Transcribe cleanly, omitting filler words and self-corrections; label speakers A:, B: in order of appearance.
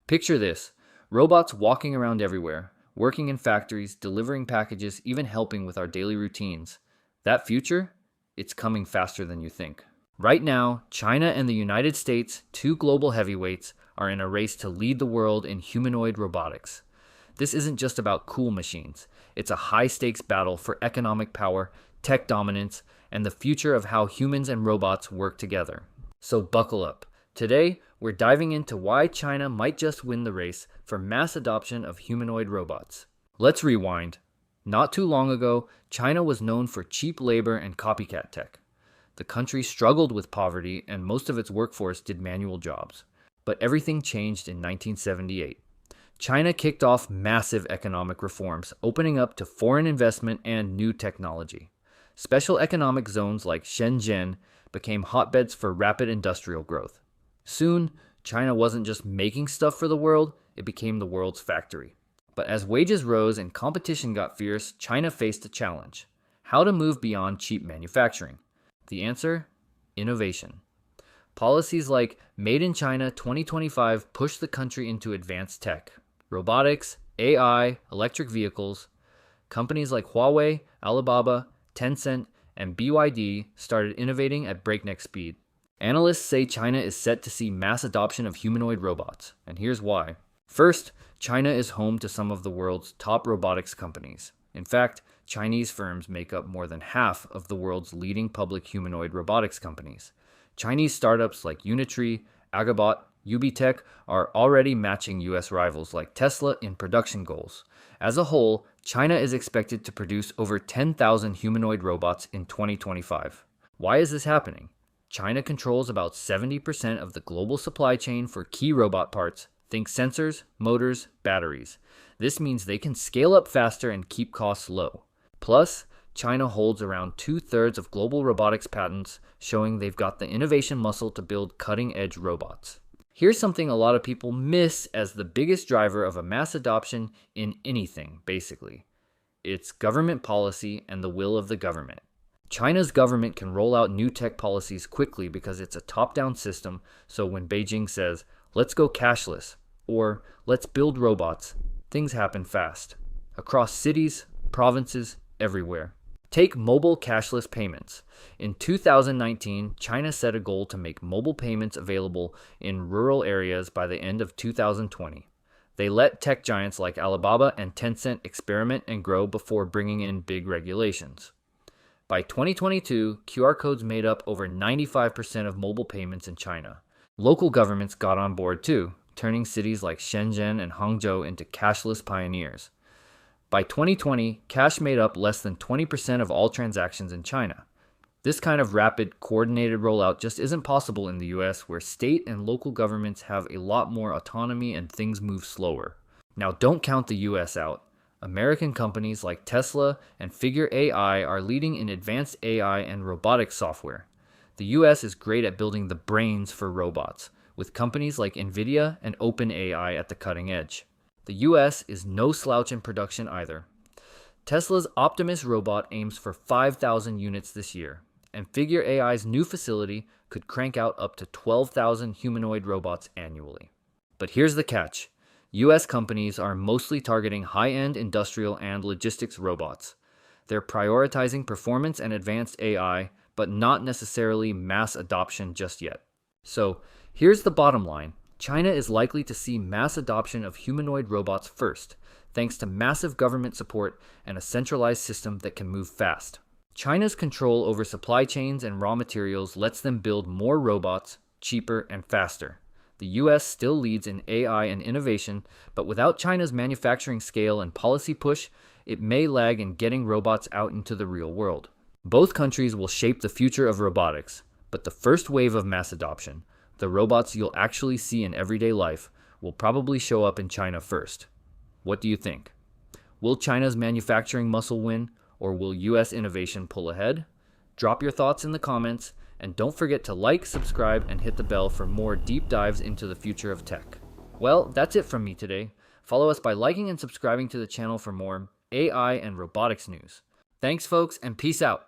A: Picture this: robots walking around everywhere, working in factories, delivering packages, even helping with our daily routines. That future? It's coming faster than you think. Right now, China and the United States, two global heavyweights, are in a race to lead the world in humanoid robotics. This isn't just about cool machines. It's a high-stakes battle for economic power, tech dominance, and the future of how humans and robots work together. So buckle up. Today, we're diving into why China might just win the race for mass adoption of humanoid robots. Let's rewind. Not too long ago, China was known for cheap labor and copycat tech. The country struggled with poverty, and most of its workforce did manual jobs. But everything changed in 1978. China kicked off massive economic reforms, opening up to foreign investment and new technology. Special economic zones like Shenzhen became hotbeds for rapid industrial growth. Soon, China wasn't just making stuff for the world, it became the world's factory. But as wages rose and competition got fierce, China faced a challenge: how to move beyond cheap manufacturing. The answer? Innovation. Policies like Made in China 2025 pushed the country into advanced tech. Robotics, AI, electric vehicles. Companies like Huawei, Alibaba, Tencent, and BYD started innovating at breakneck speed. Analysts say China is set to see mass adoption of humanoid robots, and here's why. First, China is home to some of the world's top robotics companies. In fact, Chinese firms make up more than half of the world's leading public humanoid robotics companies. Chinese startups like Unitree, Agabot, UBTech are already matching US rivals like Tesla in production goals. As a whole, China is expected to produce over 10,000 humanoid robots in 2025. Why is this happening? China controls about 70% of the global supply chain for key robot parts. Think sensors, motors, batteries. This means they can scale up faster and keep costs low. Plus, China holds around 2/3 of global robotics patents, showing they've got the innovation muscle to build cutting-edge robots. Here's something a lot of people miss as the biggest driver of a mass adoption in anything, basically. It's government policy and the will of the government. China's government can roll out new tech policies quickly because it's a top-down system, so when Beijing says, "Let's go cashless," or "Let's build robots," things happen fast. Across cities, provinces, everywhere. Take mobile cashless payments. In 2019, China set a goal to make mobile payments available in rural areas by the end of 2020. They let tech giants like Alibaba and Tencent experiment and grow before bringing in big regulations. By 2022, QR codes made up over 95% of mobile payments in China. Local governments got on board too, turning cities like Shenzhen and Hangzhou into cashless pioneers. By 2020, cash made up less than 20% of all transactions in China. This kind of rapid, coordinated rollout just isn't possible in the US, where state and local governments have a lot more autonomy and things move slower. Now, don't count the US out. American companies like Tesla and Figure AI are leading in advanced AI and robotics software. The US is great at building the brains for robots, with companies like NVIDIA and OpenAI at the cutting edge. The US is no slouch in production either. Tesla's Optimus robot aims for 5,000 units this year, and Figure AI's new facility could crank out up to 12,000 humanoid robots annually. But here's the catch. US companies are mostly targeting high-end industrial and logistics robots. They're prioritizing performance and advanced AI, but not necessarily mass adoption just yet. So, here's the bottom line. China is likely to see mass adoption of humanoid robots first, thanks to massive government support and a centralized system that can move fast. China's control over supply chains and raw materials lets them build more robots, cheaper and faster. The US still leads in AI and innovation, but without China's manufacturing scale and policy push, it may lag in getting robots out into the real world. Both countries will shape the future of robotics, but the first wave of mass adoption, the robots you'll actually see in everyday life, will probably show up in China first. What do you think? Will China's manufacturing muscle win, or will US innovation pull ahead? Drop your thoughts in the comments, and don't forget to like, subscribe, and hit the bell for more deep dives into the future of tech. Well, that's it from me today. Follow us by liking and subscribing to the channel for more AI and robotics news. Thanks, folks, and peace out.